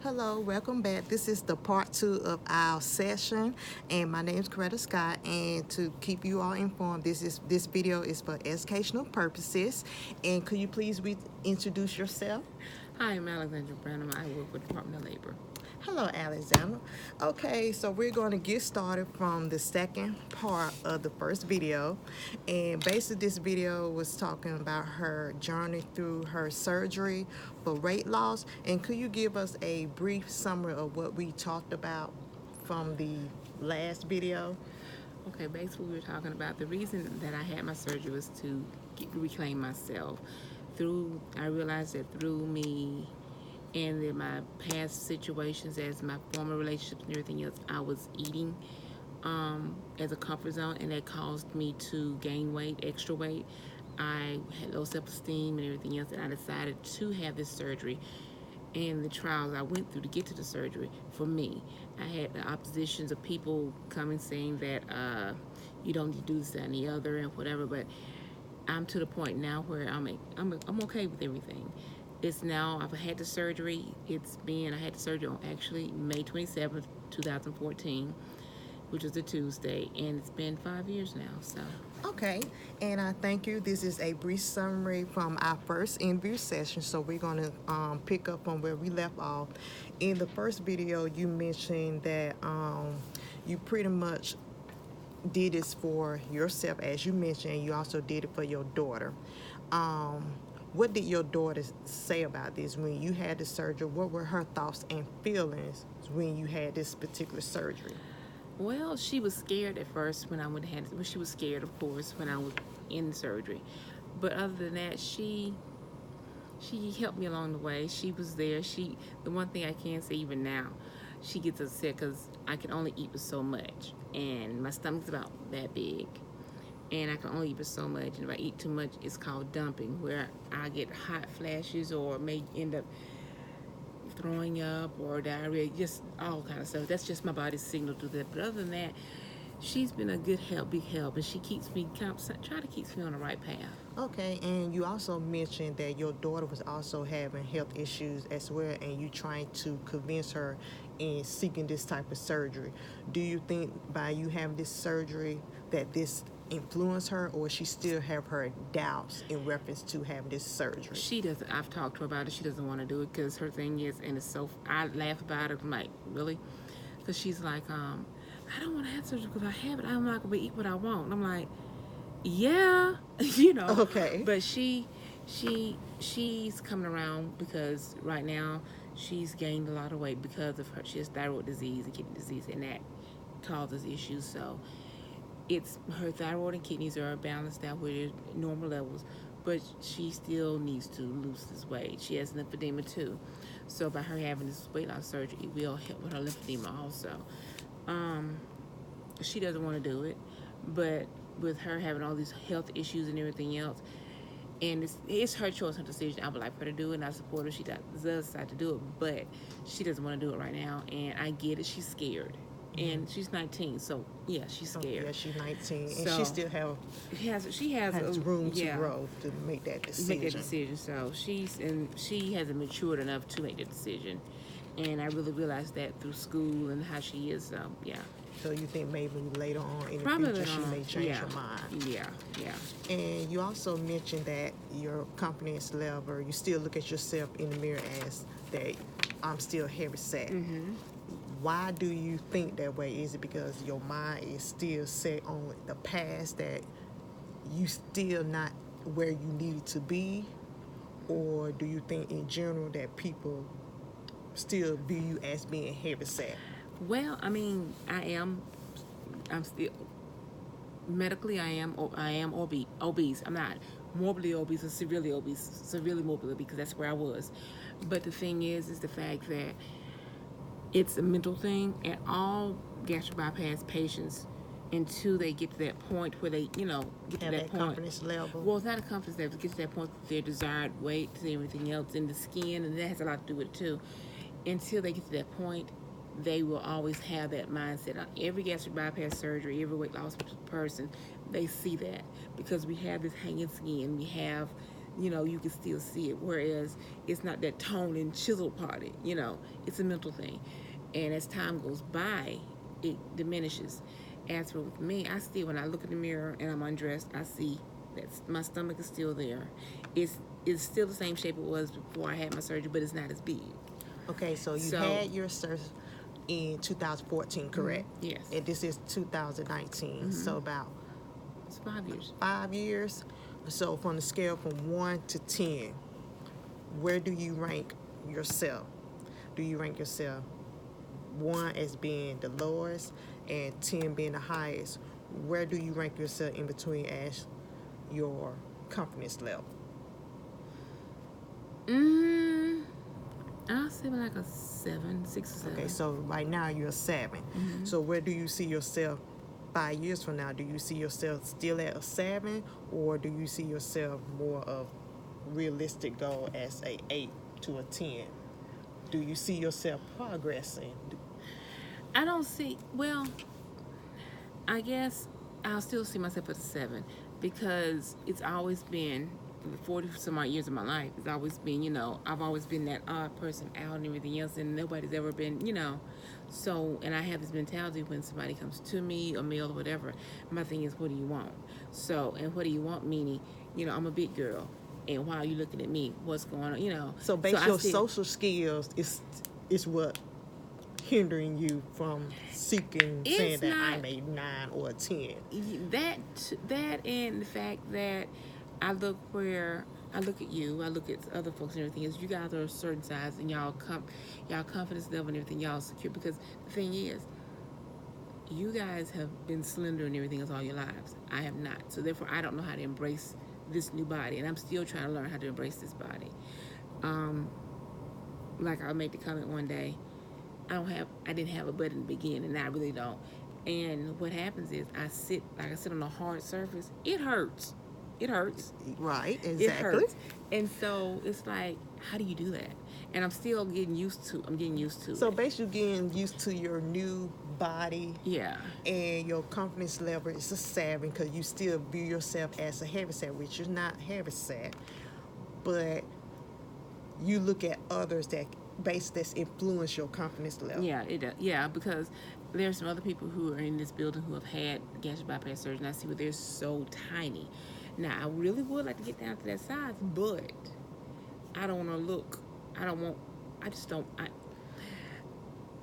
Hello, welcome back. This is the part two of our session, and my name is Corette Scott. And to keep you all informed, this video is for educational purposes. And could you please introduce yourself? Hi, I'm Alexandra Branham. I work with the Department of Labor. Hello, Alexander. Okay, so we're going to get started from the second part of the first video. And basically, this video was talking about her journey through her surgery for weight loss. And could you give us a brief summary of what we talked about from the last video? Okay, basically, we were talking about the reason that I had my surgery was to reclaim myself. I realized that through me and in my past situations, as my former relationships and everything else, I was eating as a comfort zone, and that caused me to gain weight, extra weight. I had low self-esteem and everything else, and I decided to have this surgery. And the trials I went through to get to the surgery, for me, I had the oppositions of people coming saying that you don't need to do this, that, and the other, and whatever. But I'm to the point now where I'm okay with everything. It's now, I've had the surgery. I had the surgery on actually May 27th, 2014, which is a Tuesday, and it's been 5 years now. So. Okay, and I thank you. This is a brief summary from our first interview session, so we're going to pick up on where we left off. In the first video, you mentioned that you pretty much did this for yourself, as you mentioned, and you also did it for your daughter. What did your daughter say about this when you had the surgery? What were her thoughts and feelings when you had this particular surgery? Well, she was scared at first when I went ahead. Well, she was scared, of course, when I was in surgery. But other than that, she helped me along the way. She was there. The one thing I can say even now, she gets upset because I can only eat with so much, and my stomach's about that big, and I can only eat with so much. And if I eat too much, it's called dumping, where I get hot flashes or may end up throwing up or diarrhea, just all kind of stuff. That's just my body's signal to that. But other than that, she's been a big help, and she keeps me try to keep me on the right path. Okay, and you also mentioned that your daughter was also having health issues as well, and you trying to convince her in seeking this type of surgery. Do you think by you having this surgery that this influence her, or she still have her doubts in reference to having this surgery? She doesn't. I've talked to her about it. She doesn't want to do it because her thing is, and it's so. I laugh about it. I'm like, really? Because she's like, I don't want to have surgery because I have it. I'm not gonna eat what I want. And I'm like, yeah, Okay. But she's coming around because right now she's gained a lot of weight because of she has thyroid disease and kidney disease, and that causes issues. So it's her thyroid and kidneys are balanced out with normal levels, but she still needs to lose this weight. She has lymphedema too, so by her having this weight loss surgery, it will help with her lymphedema also. She doesn't want to do it, but with her having all these health issues and everything else, and it's her choice, her decision. I would like her to do it, and I support her. She does decide to do it, but she doesn't want to do it right now, and I get it. She's scared. And she's 19, so yeah, she's scared. Yeah, she's 19, and So, she still she has room to grow to make that decision. So she hasn't matured enough to make that decision, and I really realized that through school and how she is. Yeah. So you think maybe later on in the Probably future she may change her mind? Yeah. And you also mentioned that your confidence level, you still look at yourself in the mirror as that I'm still heavy set. Mm-hmm. Why do you think that way? Is it because your mind is still set on the past, that you still not where you needed to be? Or do you think in general that people still view you as being heavy set? Well, I mean, I'm still medically I am obese. I'm not morbidly obese or severely morbidly obese, because that's where I was. But the thing is the fact that it's a mental thing, and all gastric bypass patients, until they get to that point where they, get to that point. Confidence level. Well, it's not a confidence level. Get to that point with their desired weight and everything else in the skin, and that has a lot to do with it too. Until they get to that point, they will always have that mindset. On every gastric bypass surgery, every weight loss person, they see that because we have this hanging skin. We have you can still see it. Whereas it's not that tone and chisel party, it's a mental thing. And as time goes by, it diminishes. As for with me, I still, when I look in the mirror and I'm undressed, I see that my stomach is still there. It's still the same shape it was before I had my surgery, but it's not as big. Okay, so you had your surgery in 2014, correct? Yes. And this is 2019, so about It's 5 years. 5 years. So from the scale from 1 to 10, where do you rank yourself? Do you rank yourself 1 as being the lowest and 10 being the highest? Where do you rank yourself in between as your confidence level? I'll say like a 7, 6 or 7. Okay, so right now you're a 7. So where do you see yourself 5 years from now? Do you see yourself still at a 7, or do you see yourself more of realistic goal as a 8 to a 10? Do you see yourself progressing? I don't see, well, I guess I'll still see myself at a 7 because it's always been, the 40 some odd years of my life, it's always been, I've always been that odd person out and everything else, and nobody's ever been, So, and I have this mentality when somebody comes to me, or male or whatever, my thing is, what do you want? So, and what do you want, meaning, I'm a big girl, and why are you looking at me? What's going on, So basically your social skills is what hindering you from seeking, saying that I'm a 9 or a 10. That and the fact that I look at you, I look at other folks and everything, is you guys are a certain size, and y'all confidence level and everything, y'all secure, because the thing is, you guys have been slender and everything else all your lives. I have not. So therefore I don't know how to embrace this new body, and I'm still trying to learn how to embrace this body. Like I made the comment one day, I didn't have a butt in the beginning, and I really don't. And what happens is I sit on a hard surface. It hurts. Right, exactly. It hurts. And so it's like, how do you do that? And I'm still getting used to it. So basically getting used to your new body. Yeah. And your confidence level is a 7 because you still view yourself as a heavyset, which you're not heavyset. But you look at others that's influence your confidence level. Yeah, it does. Yeah, because there's some other people who are in this building who have had gastric bypass surgery, and I see where they're so tiny. Now, I really would like to get down to that size, but I don't want to look. I just don't.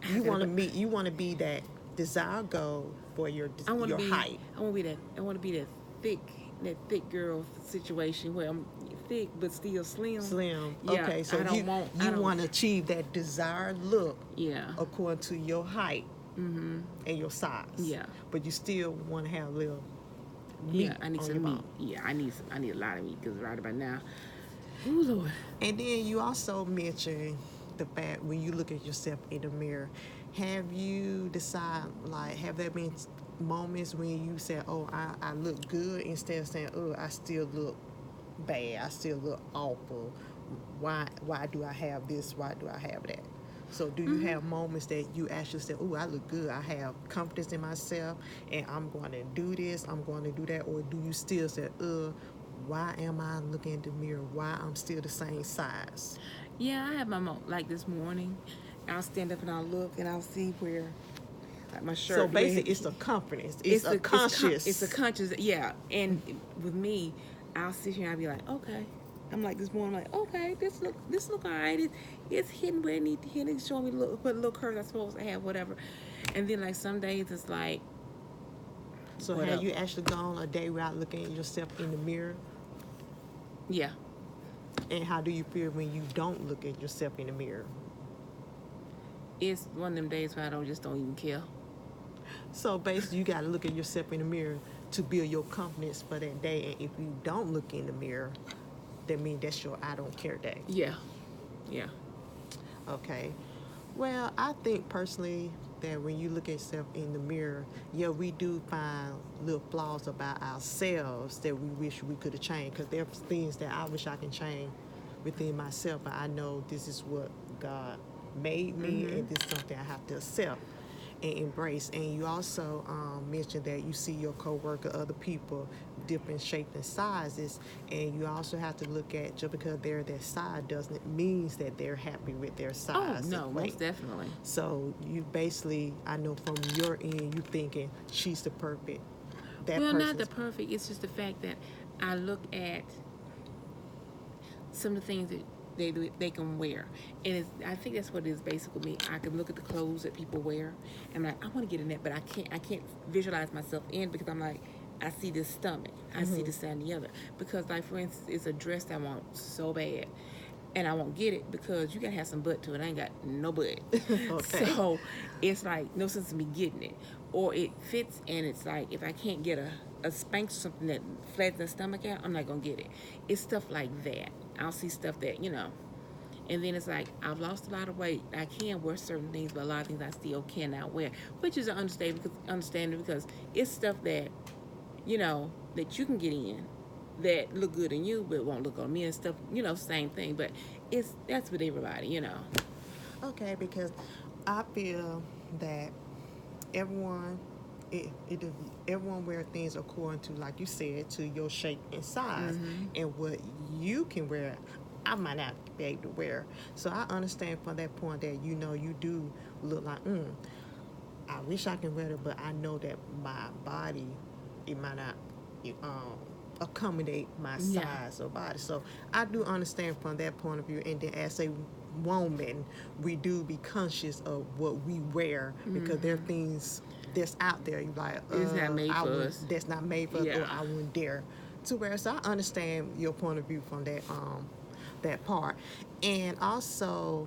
You want to be that desired goal for your height. I want to be that thick girl situation where I'm thick but still slim. Yeah, okay, so you want to achieve that desired look. Yeah. According to your height and your size. Yeah. But you still want to have a little meat. Yeah, I need some meat. Yeah, I need a lot of meat, because right about now, oh Lord. And then you also mentioned the fact when you look at yourself in the mirror, have you decided, like, have there been moments when you said, oh, I look good, instead of saying, oh, I still look bad, I still look awful, why do I have this, why do I have that? So do you have moments that you actually say, oh, I look good, I have confidence in myself, and I'm going to do this, I'm going to do that? Or do you still say, why am I looking in the mirror, why I'm still the same size? Yeah, I have my moment. Like this morning, I'll stand up and I'll look and I'll see where, like, my shirt. So basically it's a confidence, it's a conscious. It's a conscious, yeah. And with me, I'll sit here and I'll be like, okay. I'm like this morning, I'm like, okay, this look all right. It's hitting where it needs to hit. It's showing me what little curves I'm supposed to have, whatever. And then, like, some days it's like. So have you actually gone a day without looking at yourself in the mirror? Yeah. And how do you feel when you don't look at yourself in the mirror? It's one of them days where I don't even care. So basically you got to look at yourself in the mirror to build your confidence for that day. And if you don't look in the mirror, that means that's your I don't care day. Yeah. Yeah. Okay. Well, I think personally that when you look at yourself in the mirror, yeah, we do find little flaws about ourselves that we wish we could have changed, because there's things that I wish I can change within myself, but I know this is what God made me, and this is something I have to accept. and embrace. And you also mentioned that you see your coworker, other people, different shapes and sizes, and you also have to look at just because they're their size doesn't means that they're happy with their Oh size no, and weight. most definitely. So you basically, I know from your end, you thinking she's the perfect that Well, not the person's. perfect. It's just the fact that I look at some of the things that they can wear, and I think that's what it is basically. I can look at the clothes that people wear, and I'm like, I want to get in that, but I can't visualize myself in because I'm like, I see this stomach, I see this and the other. Because like for instance, it's a dress that I want so bad, and I won't get it because you gotta have some butt to it. I ain't got no butt, Okay. so it's like no sense in me getting it, or it fits, and it's like if I can't get a Spanx or something that flattens the stomach out, I'm not gonna get it. It's stuff like that. I'll see stuff that and then it's like I've lost a lot of weight. I can wear certain things, but a lot of things I still cannot wear, which is understandable because it's stuff that that you can get in that look good in you but won't look on me and stuff. Same thing, but that's with everybody. Okay, because I feel that everyone it everyone wear things according to, like you said, to your shape and size, and what you can wear I might not be able to wear. So I understand from that point that you do look like I wish I can wear it, but I know that my body it might not um accommodate my Yeah. size or body. So I do understand from that point of view. And then as a woman, we do be conscious of what we wear because there are things that's out there. You like, It's not made I for wouldn't, us. that's not made for us, Yeah. or I wouldn't dare to wear. So I understand your point of view from that part. And also,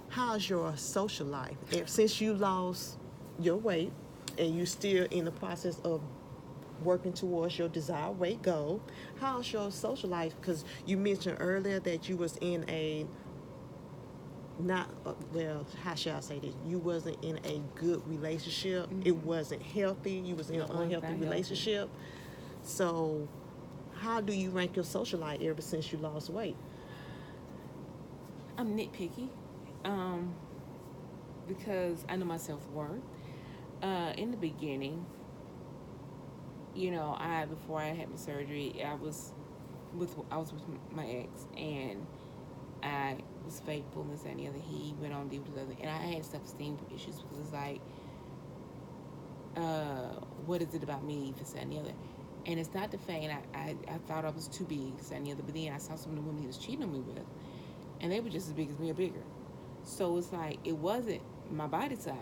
how's your social life? If since you lost your weight and you still in the process of working towards your desired weight goal, how's your social life? Because you mentioned earlier that you was in a not well, how should I say this? You wasn't in a good relationship. It wasn't healthy. You was in No, an it wasn't unhealthy that healthy. relationship. So how do you rank your social life ever since you lost weight? I'm nitpicky, because I know my self worth. In the beginning, I before I had my surgery, I was with my ex, and I was faithful and this and the other. He went on to do with the other, and I had self-esteem issues because it's like, what is it about me, this and the other? And it's not the fact, I thought I was too big, this and the other, but then I saw some of the women he was cheating on me with, and they were just as big as me or bigger. So it's like, it wasn't my body size.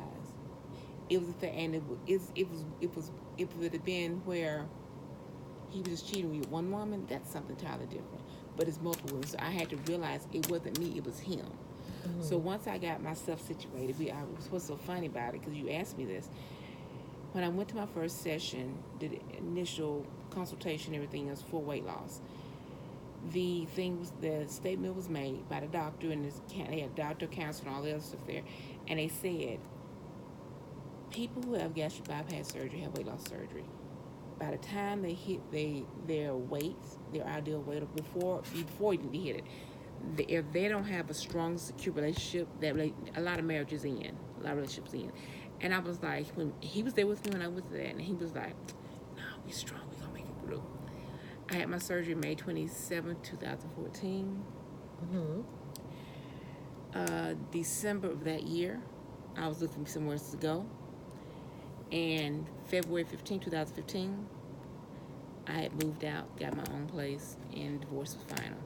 It was the fact, and it would have been where he was just cheating with one woman, that's something entirely different. But it's multiple women. So I had to realize it wasn't me, it was him. So once I got myself situated, what's so funny about it, because you asked me this, when I went to my first session, the initial consultation, everything else for weight loss, the statement was made by the doctor, and they had doctor, counselor, and all the other stuff there, and they said, people who have gastric bypass surgery have weight loss surgery. By the time they hit their weight, their ideal weight, before they hit it, if they don't have a strong, secure relationship, a lot of marriages in, a lot of relationships in. And I was like, when he was there with me when I went to that, and he was like, "No, we strong, we gonna make it through." I had my surgery May 27th, 2014. December of that year, I was looking for somewhere else to go. And February 15, 2015, I had moved out, got my own place, and divorce was final.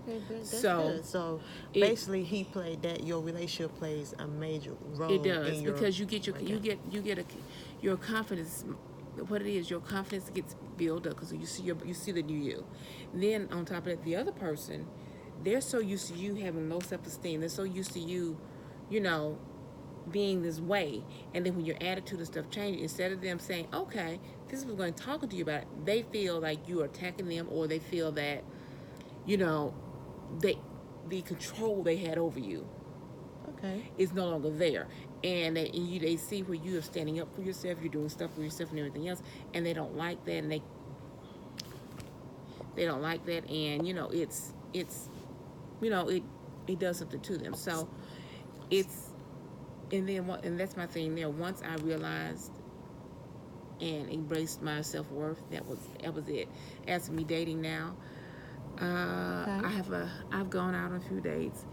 Okay, that's So, good. So it- basically, he played that. Your relationship plays a major role. It does, in your, because you get okay. your confidence. What it is, your confidence gets built up because you see the new you. Then on top of that, the other person, they're so used to you having low self-esteem. They're so used to you, you know, being this way, and then when your attitude and stuff changes, instead of them saying, "Okay, this is what we're going to talk to you about," they feel like you are attacking them, or they feel that, you know, they the control they had over you Okay. is no longer there, and they see where you are standing up for yourself, you're doing stuff for yourself and everything else, and they don't like that, and they don't like that, and it's it does something to them. So it's And then, and that's my thing there. Once I realized and embraced my self-worth, that was it. As for me dating now, Okay. I've gone out on a few dates.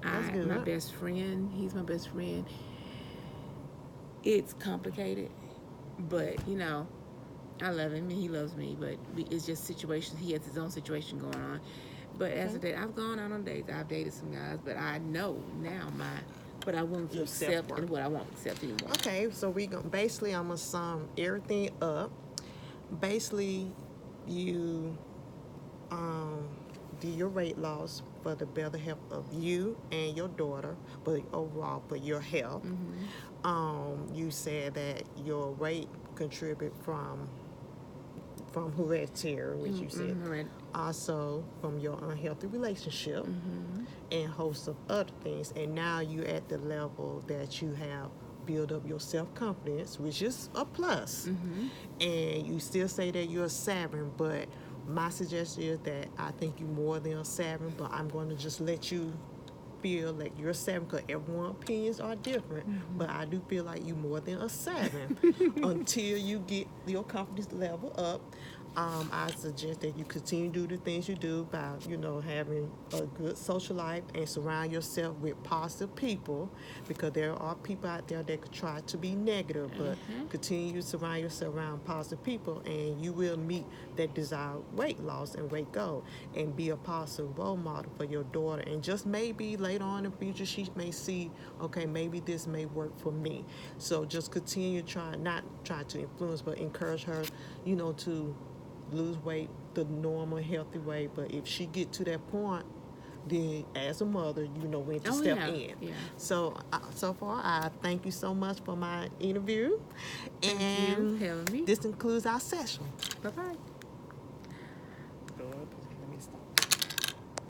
That's My good. best friend, he's my best friend. It's complicated, but I love him and he loves me, but it's just situations. He has his own situation going on. But as a Okay. date, I've gone out on dates. I've dated some guys, but I know now what I want to Your accept self-worth. and what I won't accept anymore. Okay, so we going basically I'm gonna sum everything up. Basically, you um, do your weight loss for the better health of you and your daughter, but overall for your health. You said that your weight contribute from hereditary, which you said, Right. also from your unhealthy relationship, and hosts of other things. And now you're at the level that you have built up your self-confidence, which is a plus. And you still say that you're a 7, but my suggestion is that I think you're more than a 7, but I'm going to just let you feel like you're a 7 because everyone's opinions are different. But I do feel like you're more than a 7 until you get your confidence level up. I suggest that you continue to do the things you do by, having a good social life and surround yourself with positive people, because there are people out there that could try to be negative, but continue to surround yourself around positive people and you will meet that desired weight loss and weight goal, and be a positive role model for your daughter. And just maybe later on in the future, she may see, okay, maybe this may work for me. So just continue not try to influence, but encourage her, to lose weight the normal healthy way. But if she get to that point, then as a mother, you know when to step in. Yeah. So so far, I thank you so much for my interview, Thank you and for having me. this concludes our session. Bye bye.